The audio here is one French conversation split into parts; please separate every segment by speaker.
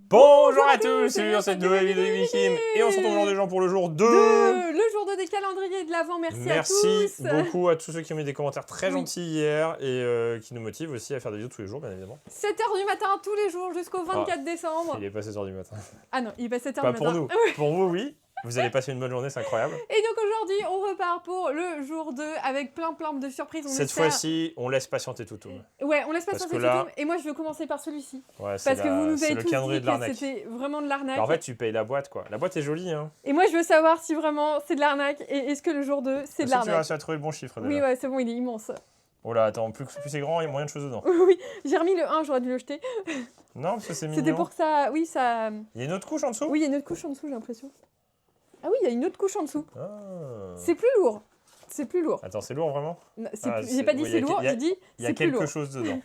Speaker 1: Bonjour à tous, sur cette nouvelle vidéo de Kim. Et on se retrouve aujourd'hui pour le jour 2.
Speaker 2: Le jour 2 des calendriers de l'Avent, merci à tous.
Speaker 1: Merci beaucoup à tous ceux qui ont mis des commentaires très gentils hier et qui nous motivent aussi à faire des vidéos tous les jours, bien évidemment.
Speaker 2: 7h du matin, tous les jours, jusqu'au 24 décembre.
Speaker 1: Il est pas 7h du matin.
Speaker 2: Ah non, il est pas 7h du
Speaker 1: Pas
Speaker 2: matin.
Speaker 1: pour nous, pour vous oui. Vous allez passer une bonne journée, c'est incroyable.
Speaker 2: Et donc aujourd'hui, on repart pour le jour 2 avec plein de surprises.
Speaker 1: Cette fois-ci, on laisse patienter Toutoum.
Speaker 2: Ouais, on laisse patienter
Speaker 1: que là-
Speaker 2: Toutoum. Et moi, je veux commencer par celui-ci.
Speaker 1: Ouais,
Speaker 2: Parce que vous nous avez
Speaker 1: le
Speaker 2: tous
Speaker 1: calendrier
Speaker 2: dit
Speaker 1: de
Speaker 2: que
Speaker 1: l'arnaque.
Speaker 2: c'était vraiment de l'arnaque.
Speaker 1: En fait, tu payes la boîte, quoi. La boîte est jolie, hein.
Speaker 2: Et moi, je veux savoir si vraiment c'est de l'arnaque. Et est-ce que le jour 2, c'est de
Speaker 1: Est-ce que tu
Speaker 2: l'arnaque?
Speaker 1: vas trouver le bon chiffre déjà?
Speaker 2: Oui, ouais, c'est bon, il est immense.
Speaker 1: Oh là, attends, plus c'est grand, il y a moyen de choses dedans.
Speaker 2: Oui, j'ai remis le 1, j'aurais dû le jeter.
Speaker 1: Non, parce que c'est mignon.
Speaker 2: C'était pour que ça... Oui, ça...
Speaker 1: Il y a une autre couche en dessous?
Speaker 2: Oui, il y a une autre couche en dessous, j'ai l'impression. Ah oui, il y a une autre couche en dessous.
Speaker 1: Ah.
Speaker 2: C'est plus lourd. C'est plus lourd.
Speaker 1: Attends, c'est lourd vraiment?
Speaker 2: Non,
Speaker 1: Ah,
Speaker 2: j'ai pas dit
Speaker 1: oui,
Speaker 2: c'est lourd, j'ai dit
Speaker 1: Il y a
Speaker 2: c'est plus
Speaker 1: quelque
Speaker 2: lourd.
Speaker 1: chose dedans.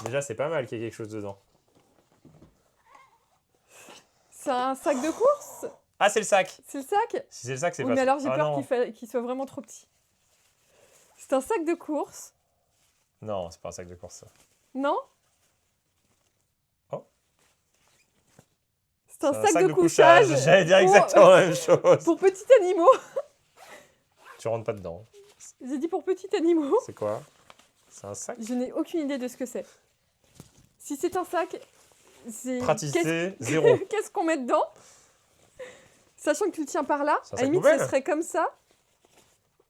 Speaker 1: Déjà, c'est pas mal qu'il y ait quelque chose dedans.
Speaker 2: C'est un sac de course?
Speaker 1: Ah, c'est le sac!
Speaker 2: C'est le sac?
Speaker 1: Si c'est le sac, c'est
Speaker 2: Oui,
Speaker 1: pas
Speaker 2: mais
Speaker 1: ça.
Speaker 2: alors j'ai
Speaker 1: Ah,
Speaker 2: peur
Speaker 1: non.
Speaker 2: qu'il soit vraiment trop petit. C'est un sac de course?
Speaker 1: Non, c'est pas un sac de course, ça.
Speaker 2: Non?
Speaker 1: Oh.
Speaker 2: C'est un
Speaker 1: C'est
Speaker 2: sac de couchage.
Speaker 1: J'allais dire exactement la même chose.
Speaker 2: Pour petits animaux.
Speaker 1: Tu rentres pas dedans.
Speaker 2: J'ai dit pour petits animaux.
Speaker 1: C'est quoi? C'est un sac?
Speaker 2: Je n'ai aucune idée de ce que c'est. Si c'est un sac, c'est...
Speaker 1: Praticité, zéro.
Speaker 2: Qu'est-ce qu'on met dedans? Sachant que tu le tiens par là,
Speaker 1: C'est un
Speaker 2: à la
Speaker 1: sac
Speaker 2: limite,
Speaker 1: poubelle.
Speaker 2: ce serait comme ça.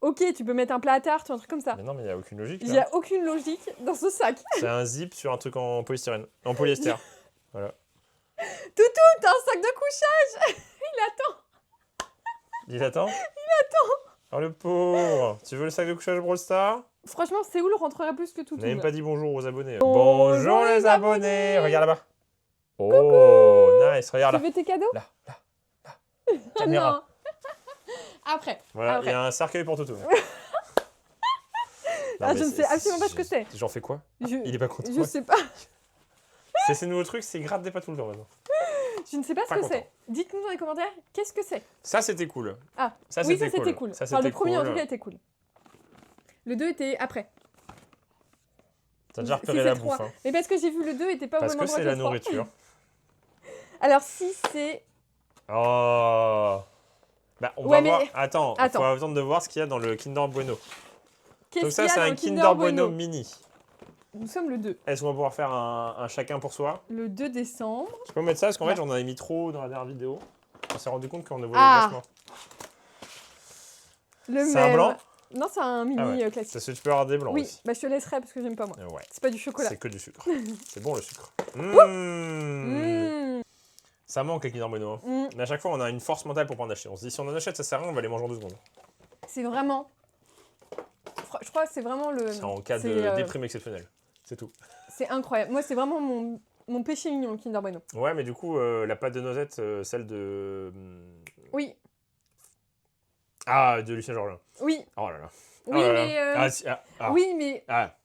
Speaker 2: Ok, tu peux mettre un plat à tarte ou un truc comme ça.
Speaker 1: Mais non, mais il n'y a aucune logique.
Speaker 2: Il n'y
Speaker 1: là.
Speaker 2: a aucune logique dans ce sac.
Speaker 1: C'est un zip sur un truc en polystyrène. En polyester. Voilà.
Speaker 2: Toutou, t'as un sac de couchage. Il attend.
Speaker 1: Il attend? Il attend. Oh le pauvre. Tu veux le sac de couchage Brawl Stars?
Speaker 2: Franchement, Séoul rentrerait plus que
Speaker 1: On
Speaker 2: Toutou.
Speaker 1: n'a même pas dit bonjour aux abonnés.
Speaker 2: Bonjour les abonnés.
Speaker 1: Regarde là-bas. Oh, nice. Regarde
Speaker 2: Tu
Speaker 1: là.
Speaker 2: veux tes cadeaux?
Speaker 1: Là.
Speaker 2: Oh
Speaker 1: Caméra.
Speaker 2: non. Après.
Speaker 1: Voilà, il
Speaker 2: Après.
Speaker 1: y a un cercueil pour Toutou.
Speaker 2: Ah, je ne sais absolument pas ce que c'est.
Speaker 1: J'en fais quoi?
Speaker 2: Je,
Speaker 1: Il est pas content.
Speaker 2: je sais pas.
Speaker 1: C'est ces nouveaux trucs, c'est gratte des pas tout le temps maintenant.
Speaker 2: Je ne sais pas ce
Speaker 1: Pas
Speaker 2: que
Speaker 1: content.
Speaker 2: c'est. Dites-nous dans les commentaires, qu'est-ce que c'est?
Speaker 1: Ça, c'était cool.
Speaker 2: Ah,
Speaker 1: Ça,
Speaker 2: oui, ça
Speaker 1: c'était
Speaker 2: c'était cool.
Speaker 1: Ça,
Speaker 2: Enfin, le
Speaker 1: c'était
Speaker 2: premier en
Speaker 1: cool.
Speaker 2: tout cas était cool. Le 2 était après.
Speaker 1: T'as déjà
Speaker 2: Si,
Speaker 1: repéré
Speaker 2: c'est
Speaker 1: la
Speaker 2: 3.
Speaker 1: bouffe, hein.
Speaker 2: Mais parce que j'ai vu le 2 était pas
Speaker 1: Parce
Speaker 2: vraiment
Speaker 1: que c'est la
Speaker 2: droit.
Speaker 1: nourriture.
Speaker 2: Alors si c'est...
Speaker 1: Oh. Bah, on
Speaker 2: Ouais,
Speaker 1: va
Speaker 2: mais-
Speaker 1: voir. Attends, il
Speaker 2: Attends.
Speaker 1: faut attendre de voir ce qu'il y a dans le Kinder Bueno.
Speaker 2: Qu'est-ce
Speaker 1: Donc ça,
Speaker 2: qu'il y a
Speaker 1: c'est
Speaker 2: dans
Speaker 1: un
Speaker 2: le
Speaker 1: Kinder Bueno mini.
Speaker 2: Nous sommes le 2.
Speaker 1: Est-ce qu'on va pouvoir faire un chacun pour soi?
Speaker 2: Le 2 décembre.
Speaker 1: Je peux mettre ça parce qu'en
Speaker 2: Ouais.
Speaker 1: fait, j'en avais mis trop dans la dernière vidéo. On s'est rendu compte qu'on ne voulait
Speaker 2: Ah.
Speaker 1: vachement.
Speaker 2: Le
Speaker 1: C'est
Speaker 2: même.
Speaker 1: un blanc?
Speaker 2: Non, c'est un mini
Speaker 1: Ah ouais.
Speaker 2: classique.
Speaker 1: Parce que tu peux avoir des blancs
Speaker 2: Oui,
Speaker 1: aussi.
Speaker 2: bah je te laisserai parce que j'aime pas moi.
Speaker 1: Ouais,
Speaker 2: C'est pas du chocolat.
Speaker 1: c'est que du sucre. C'est bon le sucre. Mmh.
Speaker 2: Mmh.
Speaker 1: Ça manque les Kinder Bueno.
Speaker 2: Mmh.
Speaker 1: Mais à chaque fois, on a une force mentale pour pas en acheter. On se dit, si on en achète, ça sert à rien, on va les manger en 2 secondes.
Speaker 2: C'est vraiment... Je crois que c'est vraiment le...
Speaker 1: C'est en cas de
Speaker 2: c'est,
Speaker 1: déprime exceptionnelle. C'est tout.
Speaker 2: C'est incroyable. Moi, c'est vraiment mon péché mignon, le Kinder Bueno.
Speaker 1: Ouais, mais du coup, la pâte de noisette, celle de...
Speaker 2: Oui,
Speaker 1: Ah, de Lucien Georgelin.
Speaker 2: oui.
Speaker 1: Oh là là.
Speaker 2: Oui,
Speaker 1: Oh là là.
Speaker 2: mais...
Speaker 1: Ah, si, ah.
Speaker 2: Oui, mais...
Speaker 1: Ah.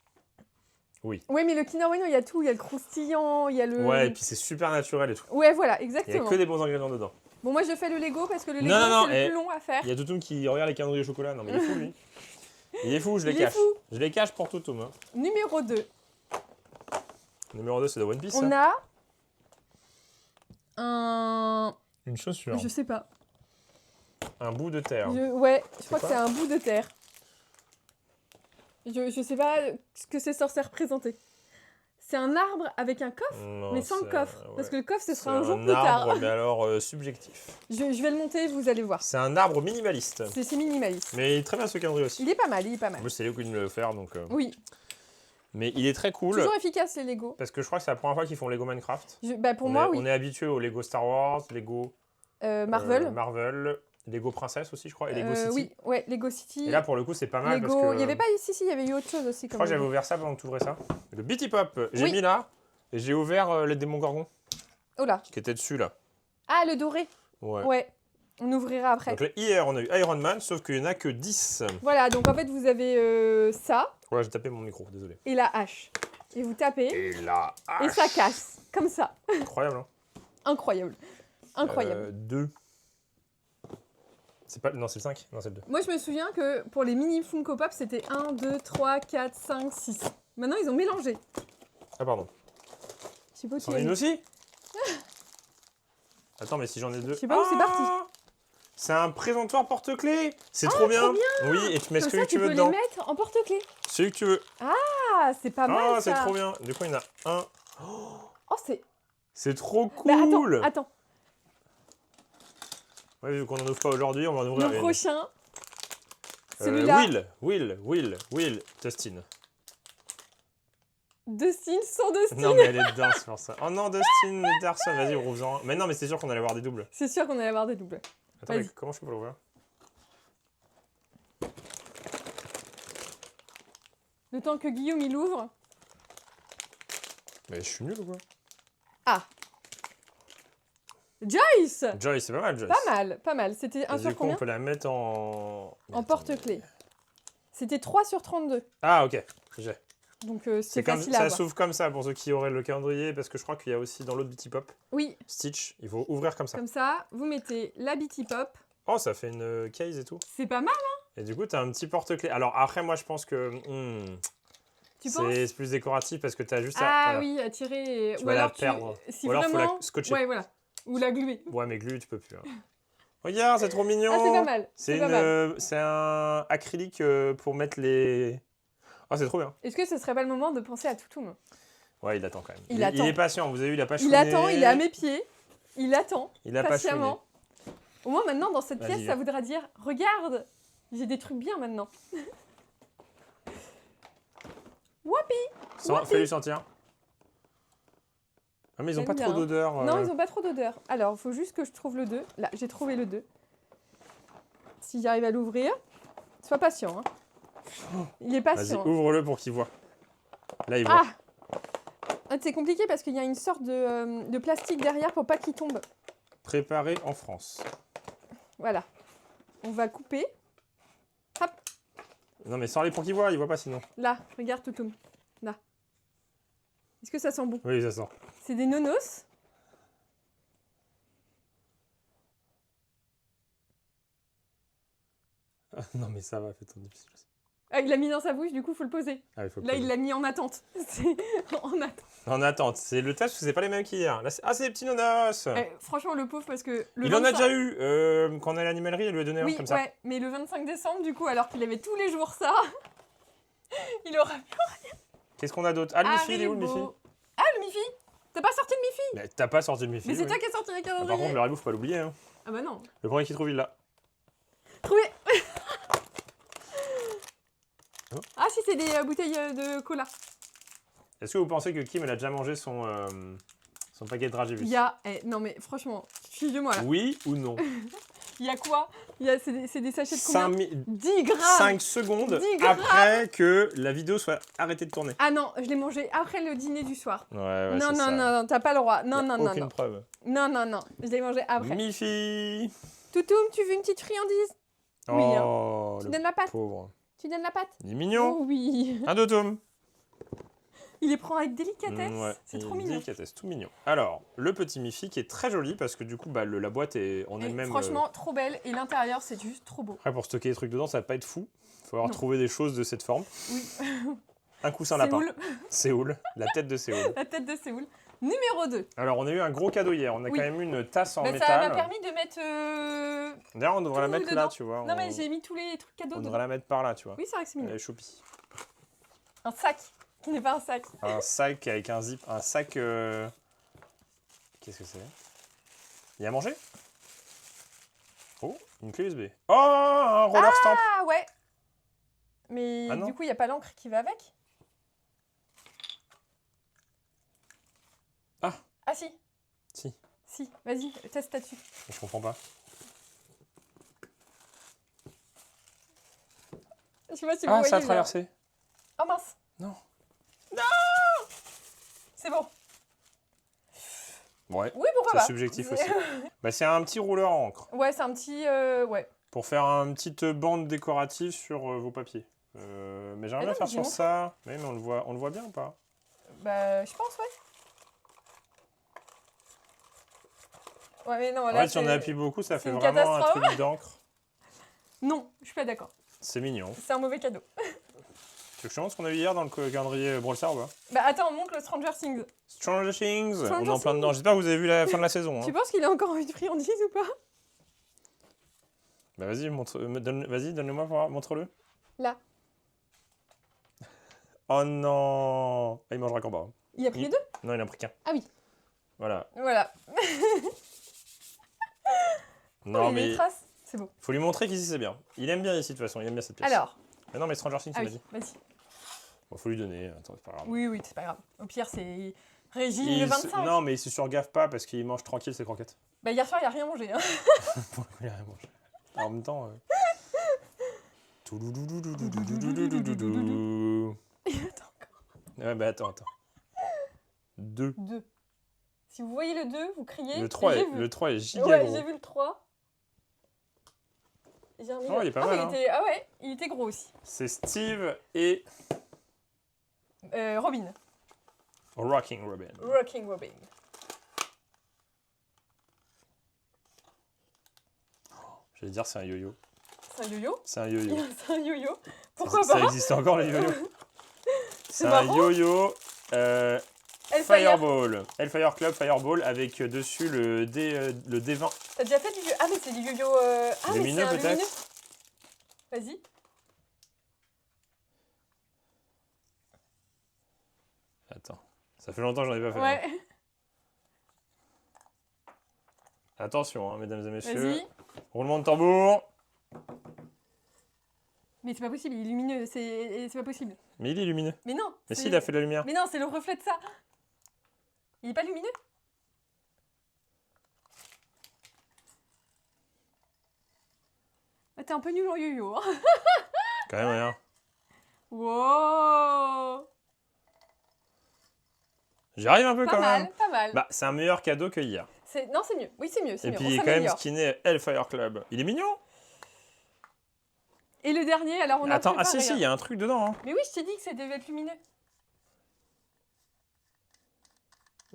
Speaker 2: Oui, mais le Kinder Bueno, il y a tout. Il y a le croustillant, il y a le...
Speaker 1: Ouais, et puis c'est super naturel et tout.
Speaker 2: Ouais, voilà,
Speaker 1: Il n'y a
Speaker 2: exactement.
Speaker 1: que des bons ingrédients dedans.
Speaker 2: Bon, moi, je fais le Lego parce que le Lego,
Speaker 1: Non,
Speaker 2: c'est le
Speaker 1: eh,
Speaker 2: plus long à faire.
Speaker 1: Il y a Toutoum qui regarde les calendriers au chocolat. Non, mais il est fou, lui. Il est fou, je les
Speaker 2: Il est
Speaker 1: cache.
Speaker 2: fou.
Speaker 1: Je les cache pour Toutoum. Hein.
Speaker 2: Numéro 2.
Speaker 1: Numéro 2, c'est de One Piece.
Speaker 2: On
Speaker 1: ça.
Speaker 2: a un...
Speaker 1: Une chaussure.
Speaker 2: Je sais pas.
Speaker 1: Un bout de terre.
Speaker 2: Ouais, je crois que
Speaker 1: quoi
Speaker 2: c'est un bout de terre. Je sais pas ce que c'est censé représenter. C'est un arbre avec un coffre,
Speaker 1: Non,
Speaker 2: mais sans le
Speaker 1: c'est-
Speaker 2: coffre.
Speaker 1: ouais.
Speaker 2: Parce que le coffre, ce
Speaker 1: C'est
Speaker 2: sera un jour
Speaker 1: un
Speaker 2: plus
Speaker 1: arbre,
Speaker 2: tard.
Speaker 1: mais alors subjectif.
Speaker 2: Je vais le monter, vous allez voir.
Speaker 1: C'est un arbre minimaliste.
Speaker 2: C'est minimaliste.
Speaker 1: Mais il est très bien ce calendrier aussi.
Speaker 2: Il est pas mal, il est pas
Speaker 1: En
Speaker 2: mal.
Speaker 1: plus, c'est Léo qui vient de le faire, donc...
Speaker 2: Oui,
Speaker 1: Mais il est très cool,
Speaker 2: toujours efficace les Lego.
Speaker 1: parce que je crois que c'est la première fois qu'ils font Lego Minecraft.
Speaker 2: Bah, pour
Speaker 1: on
Speaker 2: moi,
Speaker 1: est,
Speaker 2: oui.
Speaker 1: On est habitué au Lego Star Wars, Lego...
Speaker 2: Marvel.
Speaker 1: Marvel, Lego Princesse aussi, je crois, et Lego City.
Speaker 2: Oui, ouais, Lego City.
Speaker 1: Et là, pour le coup, c'est pas mal,
Speaker 2: Lego...
Speaker 1: parce que...
Speaker 2: Il y avait pas ici, il y avait eu autre chose aussi.
Speaker 1: Je crois que j'avais ouvert ça pendant que tu ouvrais ça. Le Bitty Pop, j'ai
Speaker 2: Oui.
Speaker 1: mis là, et j'ai ouvert les démons Gorgon,
Speaker 2: Oh là.
Speaker 1: qui étaient dessus, là.
Speaker 2: Ah, le doré.
Speaker 1: Ouais.
Speaker 2: Ouais. On ouvrira après.
Speaker 1: Donc là, hier, on a eu Iron Man, sauf qu'il n'y en a que 10.
Speaker 2: Voilà, donc en fait, vous avez ça
Speaker 1: Ouais, j'ai tapé mon micro, désolé.
Speaker 2: et la hache. Et vous tapez
Speaker 1: Et là,
Speaker 2: et ça casse. Comme ça.
Speaker 1: incroyable, hein.
Speaker 2: Incroyable. Incroyable.
Speaker 1: 2. C'est pas... Non, c'est le 5. Non, c'est le 2.
Speaker 2: Moi, je me souviens que pour les mini Funko Pop, c'était 1, 2, 3, 4, 5, 6. Maintenant, ils ont mélangé.
Speaker 1: Ah, pardon.
Speaker 2: Je sais pas où tu
Speaker 1: C'en
Speaker 2: l'as
Speaker 1: est une
Speaker 2: mis.
Speaker 1: aussi? Attends, mais si j'en ai deux.
Speaker 2: Je sais pas où c'est parti.
Speaker 1: C'est un présentoir porte-clés. C'est trop bien. Oui, et tu mets
Speaker 2: Comme
Speaker 1: celui
Speaker 2: ça,
Speaker 1: que tu
Speaker 2: tu
Speaker 1: veux
Speaker 2: peux
Speaker 1: dedans.
Speaker 2: les mettre en porte-clés.
Speaker 1: Celui que tu veux.
Speaker 2: Ah, c'est pas mal
Speaker 1: Ah, c'est
Speaker 2: ça.
Speaker 1: trop bien. Du coup, il y en a un.
Speaker 2: Oh, c'est...
Speaker 1: C'est trop
Speaker 2: Bah,
Speaker 1: cool.
Speaker 2: attends.
Speaker 1: Ouais, vu qu'on n'en ouvre pas aujourd'hui, on va en ouvrir
Speaker 2: Le
Speaker 1: une.
Speaker 2: prochain, celui-là.
Speaker 1: Will, Dustin.
Speaker 2: Dustin sans Dustin.
Speaker 1: Non, mais elle est dedans, c'est pour ça. Oh non, Dustin Ederson, vas-y, ouvre-en. Mais non, mais c'est sûr qu'on allait avoir des doubles.
Speaker 2: C'est sûr qu'on allait avoir des doubles.
Speaker 1: Attends, mais
Speaker 2: Vas-y.
Speaker 1: comment je peux pas l'ouvrir?
Speaker 2: Le temps que Guillaume il ouvre.
Speaker 1: Mais je suis nul ou quoi?
Speaker 2: Ah. Joyce.
Speaker 1: Joyce, c'est pas mal, Joyce.
Speaker 2: Pas mal. C'était un
Speaker 1: Et
Speaker 2: sur
Speaker 1: du coup,
Speaker 2: combien?
Speaker 1: on peut la mettre en...
Speaker 2: En porte-clés. C'était 3 sur 32.
Speaker 1: Ah, ok, j'ai.
Speaker 2: Donc
Speaker 1: C'est
Speaker 2: c'était
Speaker 1: comme,
Speaker 2: facile à
Speaker 1: ça
Speaker 2: avoir.
Speaker 1: s'ouvre comme ça pour ceux qui auraient le calendrier, parce que je crois qu'il y a aussi dans l'autre Bitty Pop,
Speaker 2: Oui,
Speaker 1: Stitch, il faut ouvrir comme ça.
Speaker 2: comme ça, vous mettez la Bitty Pop.
Speaker 1: Oh, ça fait une case et tout.
Speaker 2: C'est pas mal,
Speaker 1: Et du coup, t'as un petit porte-clés. Alors après, moi, je pense que
Speaker 2: tu penses?
Speaker 1: c'est plus décoratif parce que t'as juste
Speaker 2: Ah
Speaker 1: voilà.
Speaker 2: oui, à tirer.
Speaker 1: Tu
Speaker 2: Ou
Speaker 1: vas la
Speaker 2: alors
Speaker 1: perdre.
Speaker 2: Si
Speaker 1: Ou alors, faut
Speaker 2: vraiment...
Speaker 1: la scotcher.
Speaker 2: Ouais, voilà. Ou la gluer.
Speaker 1: Ouais, mais glu, tu peux plus. Hein. Regarde, c'est trop mignon.
Speaker 2: Ah, c'est pas mal.
Speaker 1: C'est
Speaker 2: pas mal.
Speaker 1: c'est un acrylique pour mettre les... Ah, c'est trop bien.
Speaker 2: Est-ce que ce serait pas le moment de penser à Toutoum?
Speaker 1: Ouais, il attend quand même.
Speaker 2: Il attend.
Speaker 1: Il est patient, vous avez vu, il a pas
Speaker 2: Il
Speaker 1: chouiné.
Speaker 2: attend, il est à mes pieds. Il attend.
Speaker 1: Il a pas
Speaker 2: patiemment. Au moins maintenant, dans cette
Speaker 1: Vas-y,
Speaker 2: pièce,
Speaker 1: viens.
Speaker 2: ça voudra dire « Regarde, j'ai des trucs bien maintenant. » Whoopi.
Speaker 1: Fais-lui sentir. Ah, mais ils ont
Speaker 2: J'aime
Speaker 1: pas trop
Speaker 2: bien.
Speaker 1: d'odeur.
Speaker 2: Non, ils ont pas trop d'odeur. Alors, il faut juste que je trouve le 2. Là, j'ai trouvé le 2. Si j'arrive à l'ouvrir, sois patient. Hein. Il est
Speaker 1: Vas-y,
Speaker 2: patient.
Speaker 1: ouvre-le pour qu'il voit. Là, il voit.
Speaker 2: Ah, c'est compliqué parce qu'il y a une sorte de plastique derrière pour pas qu'il tombe.
Speaker 1: Préparé en France.
Speaker 2: Voilà. On va couper. Hop,
Speaker 1: Non, mais sors-les pour qu'il voit pas sinon.
Speaker 2: là, regarde Toutoum. Là. Est-ce que ça sent bon?
Speaker 1: Oui, ça sent.
Speaker 2: C'est des nonos.
Speaker 1: Non, mais ça va, fais ton difficile aussi.
Speaker 2: Ah, il l'a mis dans sa bouche, du coup, faut le poser.
Speaker 1: Ah, il faut le
Speaker 2: Là,
Speaker 1: poser.
Speaker 2: il l'a mis en attente. C'est en attente.
Speaker 1: En attente, c'est le test, c'est pas les mêmes qu'hier. Là, c'est des petits nonos.
Speaker 2: Eh, franchement, le pauvre, parce que... Le
Speaker 1: Il en a
Speaker 2: 25
Speaker 1: déjà eu. Quand on est à l'animalerie, elle lui a donné
Speaker 2: Oui,
Speaker 1: un comme ça.
Speaker 2: ouais, mais le 25 décembre, du coup, alors qu'il avait tous les jours ça, il aura...
Speaker 1: Qu'est-ce qu'on a d'autre? Ah, le Miffy, il est où le Miffy?
Speaker 2: Haribo. Ah, le Miffy. T'as pas sorti le Miffy?
Speaker 1: Mais t'as pas sorti le Miffy.
Speaker 2: Mais c'est
Speaker 1: oui.
Speaker 2: toi qui as sorti le
Speaker 1: Ah, par
Speaker 2: calendrier.
Speaker 1: contre, le Haribo, faut pas l'oublier. Hein.
Speaker 2: Ah bah non.
Speaker 1: Le premier qui trouve, il l'a.
Speaker 2: Trouvé.
Speaker 1: Oh.
Speaker 2: Ah si, c'est des bouteilles de cola.
Speaker 1: Est-ce que vous pensez que Kim, elle a déjà mangé son paquet de dragibus?
Speaker 2: Il y a... non mais franchement, suis-moi là.
Speaker 1: Oui ou non?
Speaker 2: Il y a quoi? C'est des sachets de combien? 10 grammes.
Speaker 1: 5 secondes
Speaker 2: 10 grammes.
Speaker 1: après que la vidéo soit arrêtée de tourner.
Speaker 2: Ah non, je l'ai mangé après le dîner du soir.
Speaker 1: Ouais,
Speaker 2: non, non, non, t'as pas le droit. Non, non, non,
Speaker 1: aucune
Speaker 2: non.
Speaker 1: preuve.
Speaker 2: Non, non, non, je l'ai mangé après.
Speaker 1: Miffy.
Speaker 2: Toutoum, tu veux une petite friandise? Oui, hein.
Speaker 1: Oh,
Speaker 2: Tu
Speaker 1: le
Speaker 2: donnes la pâte?
Speaker 1: pauvre.
Speaker 2: Tu donnes la pâte?
Speaker 1: Il est mignon.
Speaker 2: Oh oui.
Speaker 1: Un dotum.
Speaker 2: Il les prend avec délicatesse.
Speaker 1: Ouais,
Speaker 2: C'est
Speaker 1: il
Speaker 2: trop
Speaker 1: est
Speaker 2: mignon.
Speaker 1: délicatesse, tout mignon. Alors, le petit Miffy qui est très joli parce que du coup, bah, la boîte est en
Speaker 2: Et
Speaker 1: elle-même.
Speaker 2: franchement, trop belle. Et l'intérieur, c'est juste trop beau.
Speaker 1: Après, pour stocker les trucs dedans, ça va pas être fou. Il faut avoir
Speaker 2: Non.
Speaker 1: trouvé des choses de cette forme.
Speaker 2: Oui.
Speaker 1: Un coussin lapin.
Speaker 2: Séoul,
Speaker 1: Séoul. La tête de Séoul.
Speaker 2: la tête de Séoul. Numéro 2.
Speaker 1: Alors, on a eu un gros cadeau hier. On a
Speaker 2: Oui.
Speaker 1: quand même eu une tasse en
Speaker 2: Bah, ça m'a
Speaker 1: métal.
Speaker 2: permis de mettre...
Speaker 1: D'ailleurs, on devrait la
Speaker 2: tout
Speaker 1: mettre
Speaker 2: dedans.
Speaker 1: là, tu vois.
Speaker 2: Non, mais j'ai mis tous les trucs cadeaux
Speaker 1: On
Speaker 2: dedans.
Speaker 1: devrait la mettre par là, tu vois.
Speaker 2: Oui, c'est vrai que c'est mignon.
Speaker 1: Elle est choupie.
Speaker 2: Un sac, qui n'est pas un sac.
Speaker 1: Un sac avec un zip. Un sac. Qu'est-ce que c'est? Il y a à manger? Oh, une clé USB. Oh, un roller stamp.
Speaker 2: Ah ouais. Mais
Speaker 1: Ah non.
Speaker 2: du coup, il n'y a pas l'encre qui va avec?
Speaker 1: Ah.
Speaker 2: Ah si.
Speaker 1: Si.
Speaker 2: Si, vas-y, teste là-dessus.
Speaker 1: Je comprends pas.
Speaker 2: Je sais pas si vous
Speaker 1: Ah,
Speaker 2: voyez.
Speaker 1: ça a
Speaker 2: là.
Speaker 1: traversé.
Speaker 2: Oh mince.
Speaker 1: Non.
Speaker 2: Non. C'est bon.
Speaker 1: Ouais.
Speaker 2: Oui, pourquoi
Speaker 1: C'est
Speaker 2: pas.
Speaker 1: subjectif aussi. Bah, c'est un petit rouleur à encre
Speaker 2: Ouais, c'est un petit... ouais.
Speaker 1: pour faire une petite bande décorative sur vos papiers. Mais j'aimerais
Speaker 2: Ah
Speaker 1: bien
Speaker 2: non,
Speaker 1: faire
Speaker 2: mais
Speaker 1: sur
Speaker 2: j'ai
Speaker 1: ça. Mais on le voit bien ou pas?
Speaker 2: Bah, je pense, ouais. Ouais, mais non,
Speaker 1: En
Speaker 2: là,
Speaker 1: fait, si on
Speaker 2: c'est-
Speaker 1: appuie beaucoup, ça
Speaker 2: c'est
Speaker 1: fait
Speaker 2: une
Speaker 1: vraiment un
Speaker 2: catastrophe.
Speaker 1: truc d'encre.
Speaker 2: Non, je suis pas d'accord.
Speaker 1: C'est mignon.
Speaker 2: C'est un mauvais cadeau.
Speaker 1: Tu veux que je te montre ce qu'on a eu hier dans le calendrier Brawl Stars ou pas?
Speaker 2: Bah attends, on montre le Stranger Things.
Speaker 1: Stranger Things, on est
Speaker 2: Stranger
Speaker 1: en plein dedans. J'espère que vous avez vu la fin de la saison.
Speaker 2: Tu
Speaker 1: Hein.
Speaker 2: penses qu'il a encore envie de friandises ou pas?
Speaker 1: Bah vas-y, vas-y, donne-le-moi pour voir, montre-le.
Speaker 2: Là.
Speaker 1: Oh non! Ah, il mangera qu'en bas. Hein.
Speaker 2: Il a pris les deux?
Speaker 1: Non, il en a pris qu'un.
Speaker 2: Ah oui.
Speaker 1: Voilà.
Speaker 2: Voilà.
Speaker 1: Non,
Speaker 2: Oh, il y a des
Speaker 1: mais
Speaker 2: traces. C'est beau.
Speaker 1: faut lui montrer qu'ici c'est bien. Il aime bien ici de toute façon, il aime bien cette pièce.
Speaker 2: Alors.
Speaker 1: Mais non, mais Stranger Things,
Speaker 2: Ah
Speaker 1: il m'a
Speaker 2: oui,
Speaker 1: dit.
Speaker 2: vas-y.
Speaker 1: Bon, faut lui donner, attends, c'est pas grave.
Speaker 2: Oui, oui, c'est pas grave. Au pire, c'est régime
Speaker 1: Il
Speaker 2: le 25.
Speaker 1: Non, mais il se surgaffe pas parce qu'il mange tranquille ses croquettes.
Speaker 2: Bah hier soir, il a rien mangé. Hein.
Speaker 1: Pour le coup, il a rien mangé. En même temps.
Speaker 2: Attends.
Speaker 1: Ouais, bah attends. 2.
Speaker 2: 2. Si vous voyez le 2, vous criez.
Speaker 1: Le 3
Speaker 2: J'ai
Speaker 1: est,
Speaker 2: vu.
Speaker 1: le 3 est giga
Speaker 2: Ouais,
Speaker 1: gros.
Speaker 2: j'ai vu le 3. J'ai remis
Speaker 1: Oh, il est pas mal,
Speaker 2: mais
Speaker 1: hein.
Speaker 2: il était gros aussi.
Speaker 1: C'est Steve et
Speaker 2: Robin.
Speaker 1: Rocking Robin.
Speaker 2: Rocking Robin.
Speaker 1: J'allais dire c'est un yo-yo.
Speaker 2: C'est un yo-yo.
Speaker 1: C'est un yo-yo.
Speaker 2: C'est un yo-yo. Pourquoi
Speaker 1: Ça
Speaker 2: pas?
Speaker 1: existe encore les yo-yo. C'est un
Speaker 2: marrant.
Speaker 1: yo-yo
Speaker 2: Hellfire.
Speaker 1: Fireball. Hellfire Club Fireball avec dessus le D20.
Speaker 2: T'as déjà fait du yo-yo? Ah, mais c'est du yo-yo. Ah, mais
Speaker 1: Lumineux
Speaker 2: c'est un
Speaker 1: peut-être.
Speaker 2: lumineux. Vas-y.
Speaker 1: Attends. Ça fait longtemps que j'en ai pas fait.
Speaker 2: Ouais.
Speaker 1: Hein. Attention, hein, mesdames et messieurs.
Speaker 2: Vas-y.
Speaker 1: Roulement de tambour.
Speaker 2: Mais c'est pas possible, il est lumineux. C'est pas possible.
Speaker 1: Mais il est lumineux.
Speaker 2: Mais non.
Speaker 1: Mais
Speaker 2: c'est-
Speaker 1: si, il a fait de la lumière.
Speaker 2: Mais non, c'est le reflet de ça. Il est pas lumineux? Ah, t'es un peu nul en yo-yo. Hein.
Speaker 1: Quand même, rien.
Speaker 2: Wow.
Speaker 1: J'y arrive un peu
Speaker 2: Pas
Speaker 1: quand
Speaker 2: mal,
Speaker 1: même.
Speaker 2: pas mal.
Speaker 1: Bah, c'est un meilleur cadeau que hier.
Speaker 2: Non, c'est mieux. Oui, c'est mieux.
Speaker 1: Et
Speaker 2: mieux.
Speaker 1: puis,
Speaker 2: On
Speaker 1: il est quand même
Speaker 2: s'améliore.
Speaker 1: skinné Hellfire Club. Il est mignon.
Speaker 2: Et le dernier, alors on a
Speaker 1: Attends, ah
Speaker 2: préparé,
Speaker 1: si,
Speaker 2: hein.
Speaker 1: il y a un truc dedans. Hein.
Speaker 2: Mais oui, je t'ai dit que ça devait être lumineux.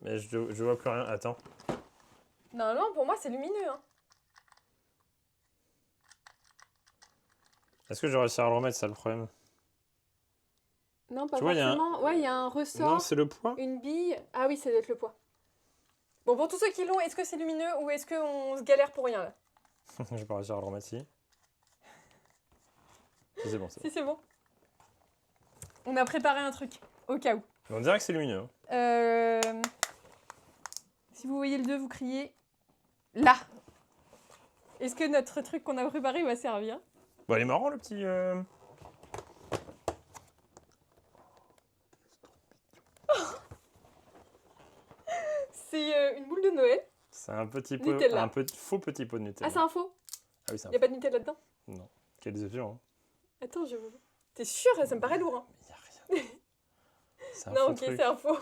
Speaker 1: Mais je vois plus rien. Attends.
Speaker 2: Non, non, pour moi, c'est lumineux. Hein.
Speaker 1: Est-ce que je vais réussir à le remettre, ça le problème?
Speaker 2: Non, pas
Speaker 1: Tu vois, il y a un-
Speaker 2: forcément. Ouais, il y a un ressort,
Speaker 1: Non, c'est le poids.
Speaker 2: une bille. Ah oui, ça doit être le poids. Bon, pour tous ceux qui l'ont, est-ce que c'est lumineux ou est-ce qu'on se galère pour rien là?
Speaker 1: Je vais pas réussir à le remettre ici. Si, c'est bon, c'est bon.
Speaker 2: Si, c'est bon. On a préparé un truc, au cas où.
Speaker 1: On dirait que c'est lumineux. Hein.
Speaker 2: Si vous voyez le 2, vous criez là. Est-ce que notre truc qu'on a préparé va servir?
Speaker 1: Bon, il est marrant le petit.
Speaker 2: C'est une boule de Noël.
Speaker 1: C'est un petit pot,
Speaker 2: Nutella.
Speaker 1: faux petit pot de Nutella.
Speaker 2: Ah, c'est un faux?
Speaker 1: Ah oui, c'est
Speaker 2: Il
Speaker 1: un
Speaker 2: n'y a pas de Nutella dedans?
Speaker 1: faux. Non. Quelle déception. Hein.
Speaker 2: Attends, je... T'es sûr? Ça me paraît lourd. Hein.
Speaker 1: Mais il n'y a rien. C'est un
Speaker 2: Non,
Speaker 1: faux
Speaker 2: ok,
Speaker 1: truc.
Speaker 2: c'est un faux.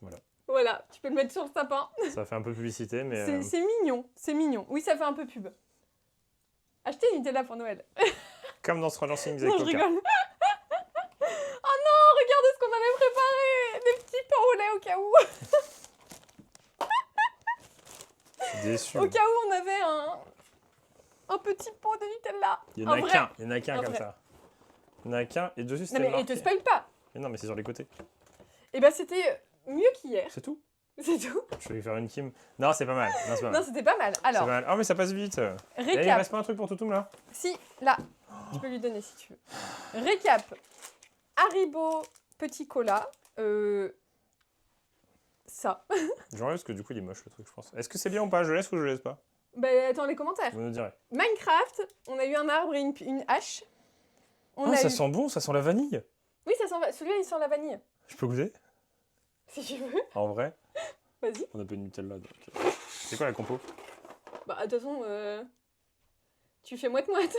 Speaker 1: Voilà.
Speaker 2: Voilà, tu peux le mettre sur le sapin.
Speaker 1: Ça fait un peu publicité, mais.
Speaker 2: C'est mignon, c'est mignon. Oui, ça fait un peu pub. Achetez une Nutella pour Noël.
Speaker 1: Comme dans Stranger Things avec
Speaker 2: Non, je
Speaker 1: Coca.
Speaker 2: rigole. Oh non, regardez ce qu'on avait préparé. Des petits pains au lait au cas où.
Speaker 1: Je suis déçu.
Speaker 2: Au cas où on avait un petit pot de Nutella.
Speaker 1: Il y en a
Speaker 2: Un vrai.
Speaker 1: qu'un. Il y en a qu'un
Speaker 2: Un
Speaker 1: comme
Speaker 2: vrai.
Speaker 1: ça. Il y en a qu'un et dessus
Speaker 2: Non
Speaker 1: c'était
Speaker 2: mais
Speaker 1: marqué.
Speaker 2: et te spoil pas.
Speaker 1: Mais non, mais c'est sur les côtés.
Speaker 2: Et ben c'était mieux qu'hier.
Speaker 1: C'est tout.
Speaker 2: C'est tout.
Speaker 1: Je vais faire une Kim. Non, c'est pas mal. Non, c'est pas mal.
Speaker 2: Non, c'était pas mal.
Speaker 1: C'est
Speaker 2: Alors,
Speaker 1: pas mal. Oh, mais ça passe vite. Et il
Speaker 2: récap.
Speaker 1: reste pas un truc pour Toutoum là?
Speaker 2: Si, là, je peux lui donner si tu veux. Récap. Haribo petit cola. Ça.
Speaker 1: J'enlève parce que du coup il est moche le truc, je pense. Est-ce que c'est bien ou pas? Je laisse ou je laisse pas?
Speaker 2: Bah attends les commentaires.
Speaker 1: Vous nous direz.
Speaker 2: Minecraft, on a eu un arbre et une hache. On
Speaker 1: Oh,
Speaker 2: a
Speaker 1: ça
Speaker 2: eu...
Speaker 1: sent bon, ça sent la vanille.
Speaker 2: Oui, ça sent... celui-là il sent la vanille.
Speaker 1: Je peux goûter?
Speaker 2: Si tu veux,
Speaker 1: En vrai,
Speaker 2: vas-y.
Speaker 1: on a pas de Nutella donc. C'est quoi la compo?
Speaker 2: Bah de toute façon, tu fais moite-moite.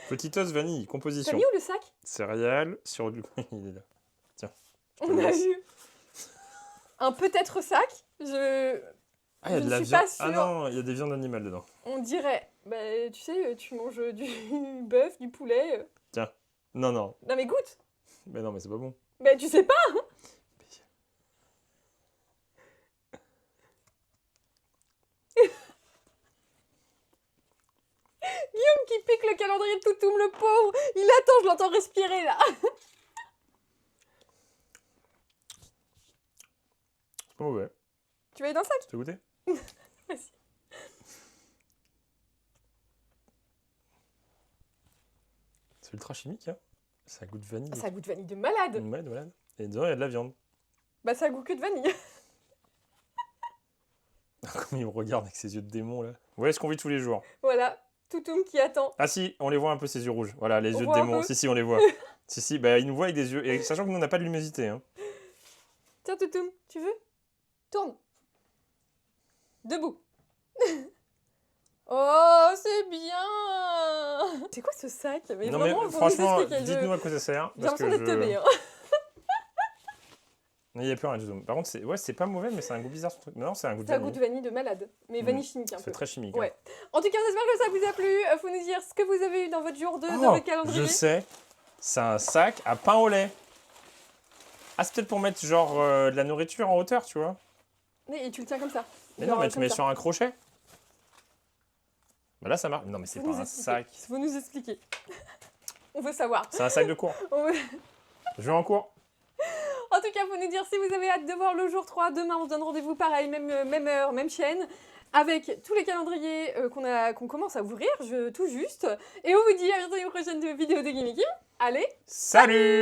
Speaker 1: Petit os vanille,
Speaker 2: T'as
Speaker 1: composition.
Speaker 2: mis où le sac?
Speaker 1: Céréales, sirop du. Il est là.
Speaker 2: On a
Speaker 1: laisse.
Speaker 2: eu un peut-être sac.
Speaker 1: Ah, il y a
Speaker 2: Je
Speaker 1: de la
Speaker 2: suis
Speaker 1: viande.
Speaker 2: pas
Speaker 1: Ah
Speaker 2: sûre.
Speaker 1: non, il y a des viandes animales dedans.
Speaker 2: On dirait, bah tu sais, tu manges du bœuf, du poulet.
Speaker 1: Non, non.
Speaker 2: Non mais goûte.
Speaker 1: Mais non, mais c'est pas bon.
Speaker 2: Bah tu sais pas. Hein. Guillaume qui pique le calendrier de Toutoum, le pauvre. sans respirer là.
Speaker 1: C'est pas mauvais.
Speaker 2: Tu vas aller dans le sac?
Speaker 1: Tu veux goûter?
Speaker 2: Vas-y.
Speaker 1: C'est ultra chimique, hein. Ça goûte vanille.
Speaker 2: Ça goûte vanille de malade.
Speaker 1: Ouais, de malade. Et dedans, il y a de la viande.
Speaker 2: Bah ça goûte que de vanille.
Speaker 1: Comme il me regarde avec ses yeux de démon, là. Vous voyez ce qu'on vit tous les jours.
Speaker 2: Voilà, Toutoum qui attend.
Speaker 1: Ah si, on les voit un peu, ses yeux rouges. Voilà, les
Speaker 2: On
Speaker 1: yeux de
Speaker 2: voit un
Speaker 1: démon.
Speaker 2: peu.
Speaker 1: Si, on les voit. Si, bah, il nous voit avec des yeux. Et sachant que nous, on n'a pas de luminosité, hein.
Speaker 2: Tiens Toutoum, tu veux? Tourne. Debout. Oh, c'est bien. C'est quoi ce sac? Mais
Speaker 1: Non,
Speaker 2: vraiment,
Speaker 1: mais
Speaker 2: faut
Speaker 1: franchement,
Speaker 2: nous expliquer.
Speaker 1: dites-nous à quoi ça sert.
Speaker 2: J'ai l'impression d'être teubé. Hein.
Speaker 1: Il n'y a plus rien du tout. Par contre, c'est pas mauvais, mais c'est un goût bizarre, ce truc. Non, c'est un goût de
Speaker 2: Ça
Speaker 1: vanille.
Speaker 2: goûte de vanille de malade. Mais vanille chimique un peu.
Speaker 1: C'est très chimique.
Speaker 2: Ouais. En tout cas, j'espère que ça vous a plu. Faut nous dire ce que vous avez eu dans votre jour 2, dans votre calendrier.
Speaker 1: Je sais. C'est un sac à pain au lait. Ah, c'est peut-être pour mettre genre de la nourriture en hauteur, tu vois.
Speaker 2: Et tu le tiens comme ça.
Speaker 1: Mais
Speaker 2: Genre,
Speaker 1: non, mais tu
Speaker 2: comme
Speaker 1: mets
Speaker 2: ça.
Speaker 1: sur un crochet. Bah là, ça marche. Non, mais c'est
Speaker 2: Faut
Speaker 1: pas
Speaker 2: nous
Speaker 1: un
Speaker 2: expliquer.
Speaker 1: sac.
Speaker 2: Faut nous expliquer. On veut savoir.
Speaker 1: C'est un sac de cours.
Speaker 2: On veut-
Speaker 1: Je vais en cours.
Speaker 2: En tout cas, faut nous dire si vous avez hâte de voir le jour 3. Demain, on se donne rendez-vous pareil, même heure, même chaîne, avec tous les calendriers qu'on commence à ouvrir, tout juste. Et on vous dit à bientôt dans une prochaine vidéo de Gimme Kim. Allez,
Speaker 1: Salut!